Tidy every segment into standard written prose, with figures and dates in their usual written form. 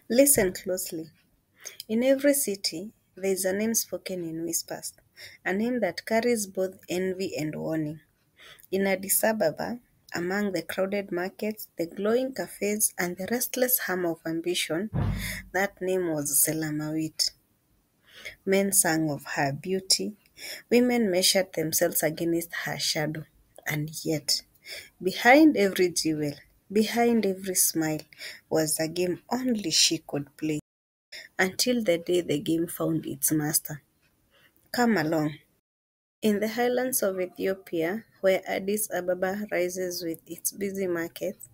Listen closely. In every city, there is a name spoken in whispers, a name that carries both envy and warning. In Addis Ababa, among the crowded markets, the glowing cafés, and the restless hum of ambition, that name was Selamawit. Men sang of her beauty, women measured themselves against her shadow, and yet, behind every jewel, behind every smile, was a game only she could play, until the day the game found its master. Come along. In the highlands of Ethiopia, where Addis Ababa rises with its busy markets,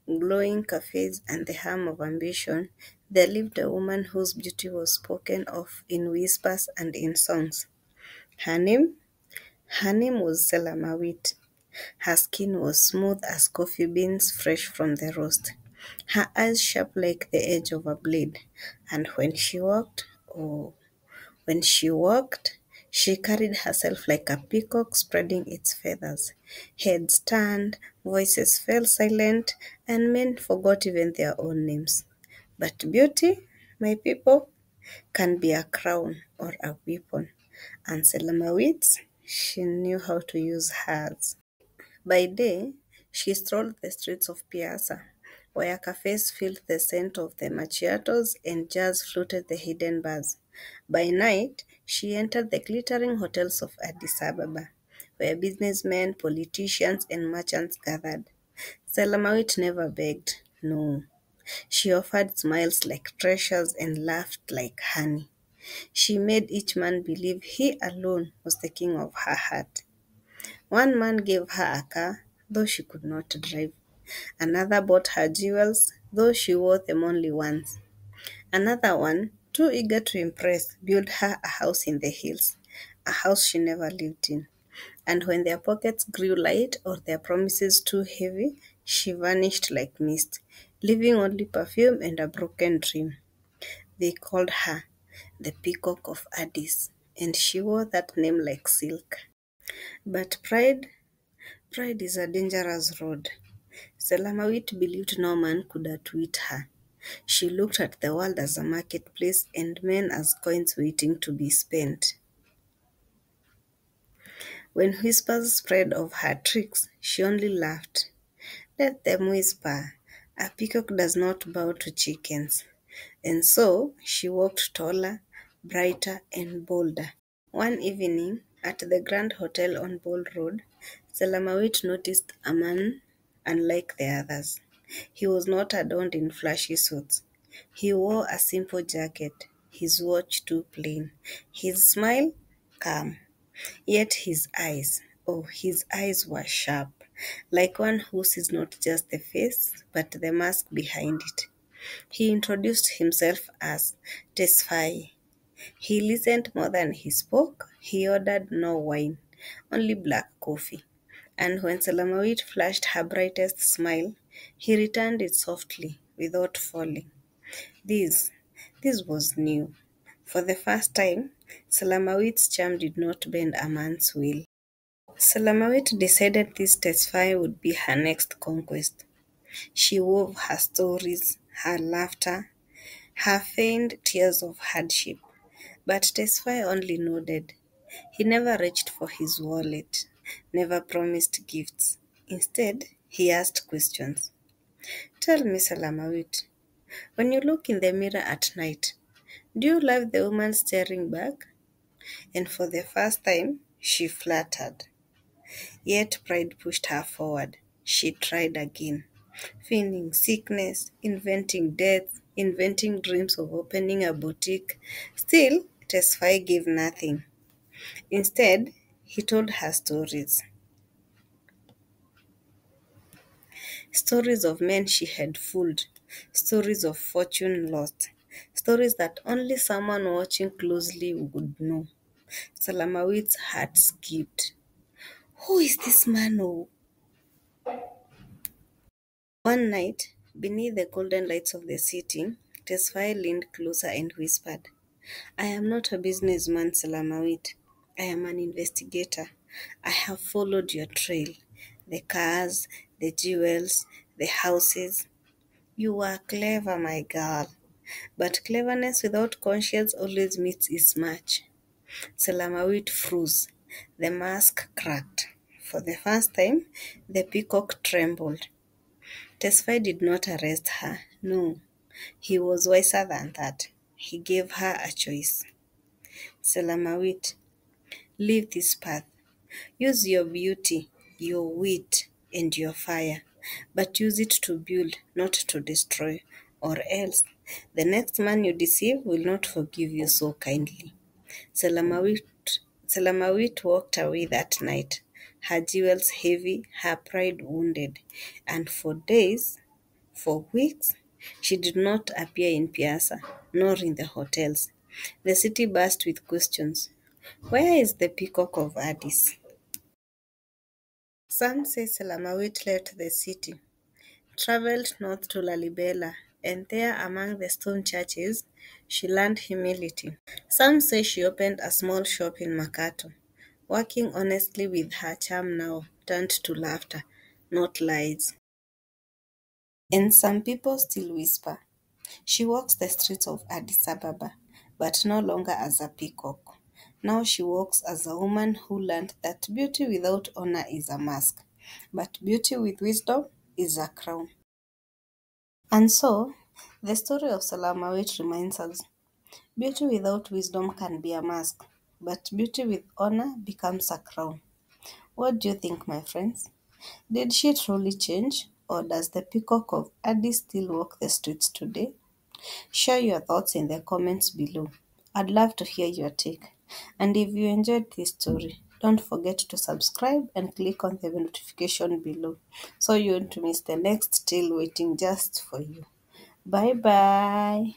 glowing cafes, and the hum of ambition, there lived a woman whose beauty was spoken of in whispers and in songs. Her name? Her name was Selamawit. Her skin was smooth as coffee beans fresh from the roast, her eyes sharp like the edge of a blade, and when she walked, she carried herself like a peacock spreading its feathers. Heads turned, voices fell silent, and men forgot even their own names. But beauty, my people, can be a crown or a weapon, and Selamawit, she knew how to use hers. By day, she strolled the streets of Piazza, where cafes filled the scent of the macchiatos and jazz fluted the hidden bars. By night, she entered the glittering hotels of Addis Ababa, where businessmen, politicians, and merchants gathered. Selamawit never begged, no. She offered smiles like treasures and laughed like honey. She made each man believe he alone was the king of her heart. One man gave her a car, though she could not drive. Another bought her jewels, though she wore them only once. Another one, too eager to impress, built her a house in the hills, a house she never lived in. And when their pockets grew light or their promises too heavy, she vanished like mist, leaving only perfume and a broken dream. They called her the Peacock of Addis, and she wore that name like silk. But pride is a dangerous road. Selamawit believed no man could outwit her. She looked at the world as a marketplace and men as coins waiting to be spent. When whispers spread of her tricks, she only laughed. Let them whisper. A peacock does not bow to chickens. And so she walked taller, brighter, and bolder. One evening, at the Grand Hotel on Ball Road, Selamawit noticed a man unlike the others. He was not adorned in flashy suits. He wore a simple jacket, his watch too plain, his smile calm. Yet his eyes were sharp, like one who sees not just the face, but the mask behind it. He introduced himself as Tesfaye. He listened more than he spoke. He ordered no wine, only black coffee. And when Selamawit flashed her brightest smile, he returned it softly, without falling. This, this was new. For the first time, Selamawit's charm did not bend a man's will. Selamawit decided this Tesfaye would be her next conquest. She wove her stories, her laughter, her feigned tears of hardship. But Tesfaye only nodded. He never reached for his wallet, never promised gifts. Instead, he asked questions. Tell me, Selamawit, when you look in the mirror at night, do you love the woman staring back? And for the first time, she fluttered. Yet pride pushed her forward. She tried again, feigning sickness, inventing death, inventing dreams of opening a boutique. Still, Tesfaye gave nothing. Instead, he told her stories. Stories of men she had fooled, stories of fortune lost, stories that only someone watching closely would know. Salamawit's heart skipped. Who is this man? Oh? One night, beneath the golden lights of the city, Tesfaye leaned closer and whispered, I am not a businessman, Selamawit. I am an investigator. I have followed your trail. The cars, the jewels, the houses. You are clever, my girl. But cleverness without conscience always meets its match. Selamawit froze. The mask cracked. For the first time, the peacock trembled. Tesfaye did not arrest her. No, he was wiser than that. He gave her a choice. Selamawit, leave this path. Use your beauty, your wit, and your fire, but use it to build, not to destroy, or else the next man you deceive will not forgive you so kindly. Selamawit, Selamawit walked away that night, her jewels heavy, her pride wounded, and for days, for weeks, she did not appear in Piazza, nor in the hotels. The city burst with questions. Where is the Peacock of Addis? Some say Selamawit left the city, traveled north to Lalibela, and there among the stone churches, she learned humility. Some say she opened a small shop in Makato, working honestly with her charm now turned to laughter, not lies. And some people still whisper, she walks the streets of Addis Ababa, but no longer as a peacock. Now she walks as a woman who learned that beauty without honor is a mask, but beauty with wisdom is a crown. And so, the story of Salamawit reminds us beauty without wisdom can be a mask, but beauty with honor becomes a crown. What do you think, my friends? Did she truly change, or does the Peacock of Addis still walk the streets today? Share your thoughts in the comments below. I'd love to hear your take. And if you enjoyed this story, don't forget to subscribe and click on the notification below so you won't miss the next tale waiting just for you. Bye bye.